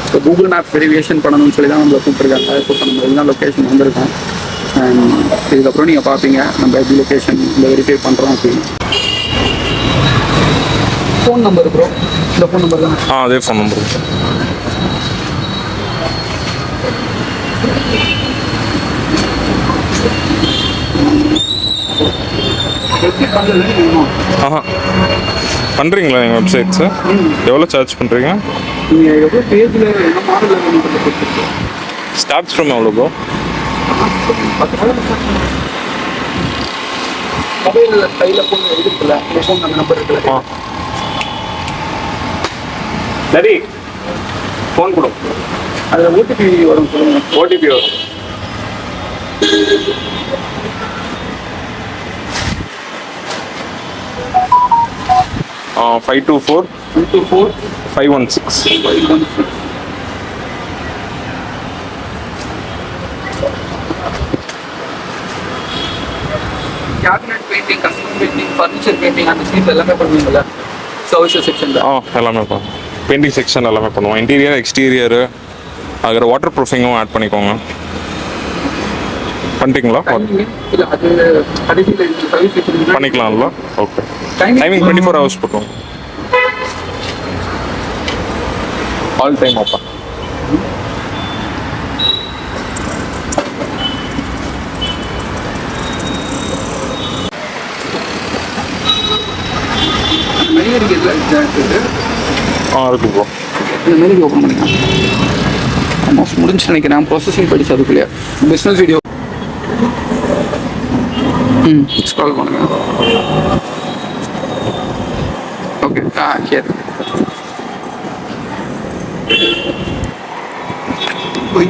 இப்போ Google map verification பண்ணணும்னு சொல்லி தான் நம்மளை கூப்பிட்டுருக்காங்க. ஸோ நம்ம இதுதான் லொக்கேஷன் வந்திருக்கோம். இதுக்கப்புறம் நீங்கள் பார்ப்பீங்க நம்ம எப்படி லொக்கேஷன் இந்த வெரிஃபை பண்ணுறோம் அப்படின்னு. ஃபோன் நம்பர் ப்ரோ, இந்த ஃபோன் நம்பர் தான். அதே ஃபோன் நம்பர். பண்ணுறீங்களா நீங்கள் வெப்சைட்ஸு? எவ்வளோ சார்ஜ் பண்ணுறீங்க? நீங்கள் எவ்வளோ பேஜில் என்ன மாடல் ஸ்டார்ட்ஸ் ஃப்ரம் எவ்வளோ ப்ரோ? மொபைல் கையில் ஃபோன் இருக்குல்ல, ஃபோன் நம்பர் இருக்குல்ல. சரி, ஃபோன் கொடு. அதில் ஓடிபி வரும், சொல்லுங்கள். ஓடிபி வரும். 524 516. Cabinet painting, custom painting, furniture painting அந்த சீட் எல்லாமே பண்ணுவீங்களா? சர்வீஸ் செக்ஷனில் எல்லாமே பண்ணுவோம். பெயிண்டிங் செக்ஷன் எல்லாமே பண்ணுவோம். இன்டீரியர், எக்ஸ்டீரியரு, அதில் வாட்டர் ப்ரூஃபிங்கும் ஆட் பண்ணிக்கோங்க. பண்ணிட்டீங்களா? இல்லை, அது கடைசியில் சர்வீஸ் பண்ணிக்கலாம்ல. ஓகே, டைமிங் 24 hours போட்டோம். All time open. மெனு இருக்குல்ல, இருக்கு ப்ரோ. இந்த மெனு ஓப்பன் பண்ணிக்கலாம். ஆல்மோஸ்ட் முடிஞ்சு நினைக்கிறேன். ப்ராசஸிங் படிச்சு அதுக்குள்ளே பிஸ்னஸ் வீடியோ ஸ்க்ரால் பண்ணுங்க. ஓகே, ஹியர் போய்